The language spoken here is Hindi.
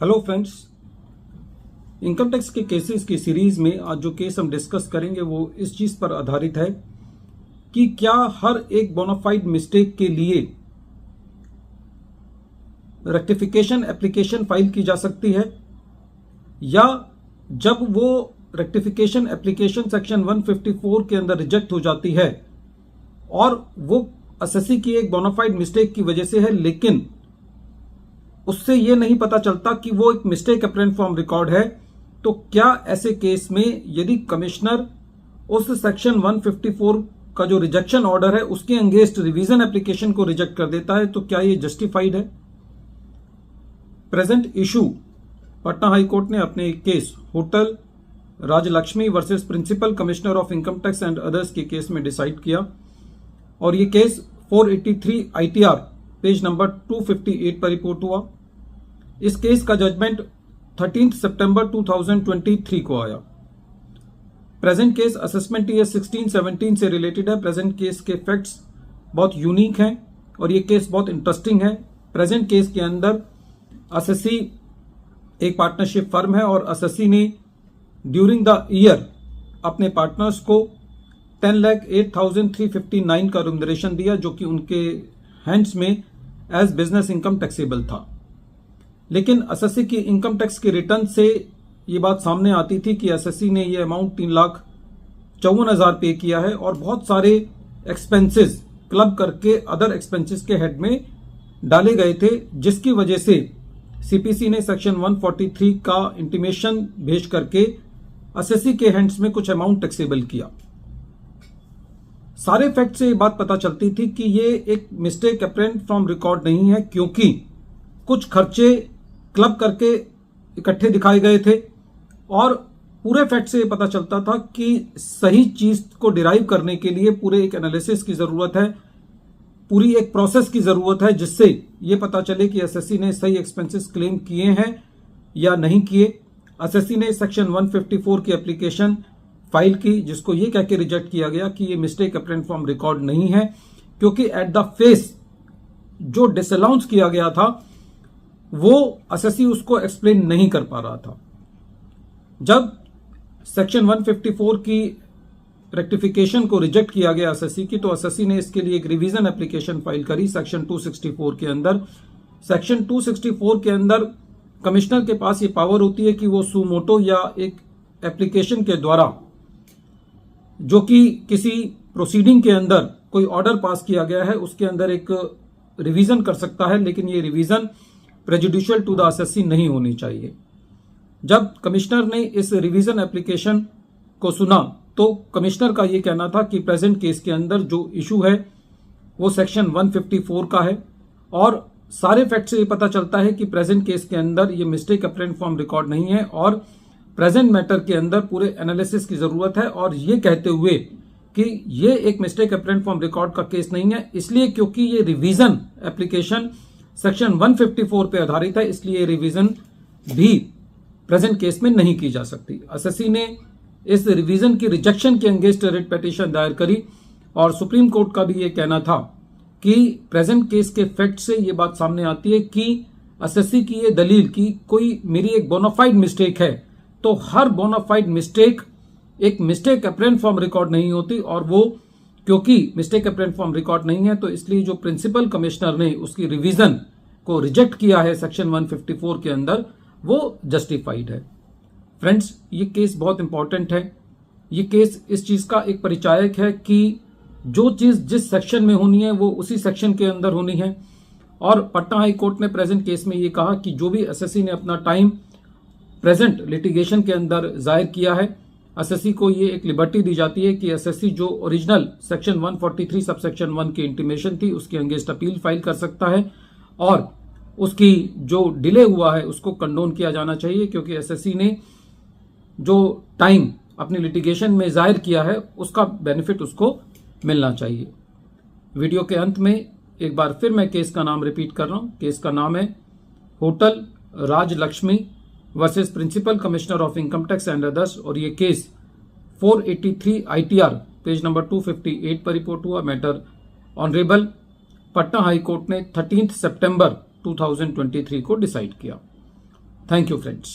हेलो फ्रेंड्स, इनकम टैक्स के केसेस की सीरीज में आज जो केस हम डिस्कस करेंगे वो इस चीज पर आधारित है कि क्या हर एक बोनाफाइड मिस्टेक के लिए रेक्टिफिकेशन एप्लीकेशन फाइल की जा सकती है, या जब वो रेक्टिफिकेशन एप्लीकेशन सेक्शन 154 के अंदर रिजेक्ट हो जाती है और वो एसएससी की एक बोनाफाइड मिस्टेक की वजह से है, लेकिन उससे यह नहीं पता चलता कि वो एक मिस्टेक अपरेंट फ्रॉम रिकॉर्ड है, तो क्या ऐसे केस में यदि कमिश्नर उस सेक्शन 154 का जो रिजेक्शन ऑर्डर है उसके अगेंस्ट रिवीजन एप्लीकेशन को रिजेक्ट कर देता है, तो क्या ये जस्टिफाइड है? Present issue Patna high court ने अपने एक case hotel Rajlakshmi versus principal commissioner of income tax and others के केस में डिसाइड किया और ये केस 483 ITR पेज नंबर 258 पर रिपोर्ट हुआ। इस केस का जजमेंट 13 सितंबर 2023 को आया। प्रेजेंट केस असेसमेंट ईयर 16-17 से रिलेटेड है। प्रेजेंट केस के फैक्ट्स बहुत यूनिक हैं और ये केस बहुत इंटरेस्टिंग है। प्रेजेंट केस के अंदर एसएससी एक पार्टनरशिप फर्म है और एसएससी ने ड्यूरिंग द ईयर अपने पार्टनर्स को 10,08,359 का रिम्यूनरेशन दिया, जो कि उनके हैंड्स में एज बिजनेस इनकम टैक्सेबल था। लेकिन एसएससी की इनकम टैक्स के रिटर्न से ये बात सामने आती थी कि एसएससी ने ये अमाउंट 3,54,000 पे किया है और बहुत सारे एक्सपेंसेस क्लब करके अदर एक्सपेंसेस के हेड में डाले गए थे, जिसकी वजह से सीपीसी ने सेक्शन 143 का इंटीमेशन भेज करके एसएससी के हैंड्स में कुछ अमाउंट टैक्सेबल किया। सारे फैक्ट से ये बात पता चलती थी कि ये एक मिस्टेक अपरेंट फ्रॉम रिकॉर्ड नहीं है, क्योंकि कुछ खर्चे क्लब करके इकट्ठे दिखाए गए थे और पूरे फैक्ट से ये पता चलता था कि सही चीज को डिराइव करने के लिए पूरे एक एनालिसिस की जरूरत है, पूरी एक प्रोसेस की जरूरत है, जिससे ये पता चले कि एसएससी ने सही एक्सपेंसेस क्लेम किए हैं या नहीं किए। एसएससी ने सेक्शन 154 की एप्लीकेशन फाइल की, जिसको ये कह के रिजेक्ट किया गया कि ये मिस्टेक अपरेंट फ्रॉम रिकॉर्ड नहीं है, क्योंकि एट द फेस जो डिसअलाउंस किया गया था वो एसएससी उसको एक्सप्लेन नहीं कर पा रहा था। जब सेक्शन 154 की रेक्टिफिकेशन को रिजेक्ट किया गया एसएससी की, तो एसएससी ने इसके लिए एक रिवीजन एप्लीकेशन फाइल करी सेक्शन 264 के अंदर। सेक्शन 264 के अंदर कमिश्नर के पास ये पावर होती है कि वो सुमोटो या एक एप्लीकेशन के द्वारा, जो कि किसी प्रोसीडिंग के अंदर कोई ऑर्डर पास किया गया है, उसके अंदर एक रिवीजन कर सकता है, लेकिन ये revision prejudicial to the SSC नहीं होनी चाहिए। जब कमिश्नर ने इस रिवीजन एप्लीकेशन को सुना तो कमिश्नर का ये कहना था कि प्रेजेंट केस के अंदर जो इशू है वो सेक्शन 154 का है और सारे फैक्ट से ये पता चलता है कि प्रेजेंट केस के अंदर ये मिस्टेक अपरेंट फ्रॉम रिकॉर्ड नहीं है और प्रेजेंट मैटर के अंदर पूरे एनालिसिस की जरूरत है। और ये कहते हुए कि ये एक मिस्टेक अपरेंट फ्रॉम रिकॉर्ड का केस नहीं है, इसलिए क्योंकि ये रिवीजन एप्लीकेशन सेक्शन 154 पे आधारित है, इसलिए रिवीजन भी प्रेजेंट केस में नहीं की जा सकती। एसएससी ने इस रिवीजन की रिजेक्शन के अगेंस्ट रिट पिटीशन दायर करी और सुप्रीम कोर्ट का भी ये कहना था कि प्रेजेंट केस के फैक्ट से ये बात सामने आती है कि एसएससी की ये दलील कि कोई मेरी एक बोनाफाइड मिस्टेक है, तो हर बोनाफाइड मिस्टेक एक मिस्टेक अपरेंट फ्रॉम रिकॉर्ड नहीं होती, और वो क्योंकि मिस्टेक अपरेंट फ्रॉम रिकॉर्ड नहीं है, तो इसलिए जो प्रिंसिपल कमिश्नर ने उसकी रिवीजन को रिजेक्ट किया है सेक्शन 154 के अंदर, वो जस्टिफाइड है। फ्रेंड्स, ये केस बहुत इंपॉर्टेंट है। ये केस इस चीज का एक परिचायक है कि जो चीज जिस सेक्शन में होनी है वो उसी सेक्शन के अंदर होनी है। और पटना हाई कोर्ट ने प्रेजेंट केस में ये कहा कि जो भी एसएससी ने अपना टाइम प्रेजेंट लिटिगेशन के अंदर जाहिर किया है, एसएससी को ये एक लिबर्टी दी जाती है कि एसएससी जो ओरिजिनल सेक्शन 143 सबसेक्शन 1 की इंटीमेशन थी उसके अगेंस्ट अपील फाइल कर सकता है और उसकी जो डिले हुआ है उसको कंडोन किया जाना चाहिए, क्योंकि एसएससी ने जो टाइम अपनी लिटिगेशन में जाहिर किया है उसका बेनिफिट उसको मिलना चाहिए। वीडियो के अंत में एक बार फिर मैं केस का नाम रिपीट कर रहा हूं। केस का नाम है hotel Rajlakshmi versus principal commissioner of income tax and others, और ये केस 483 ITR पेज नंबर 258 पर रिपोर्ट हुआ। Matter honourable Patna high court ने 13 सितंबर 2023 को डिसाइड किया। Thank you friends.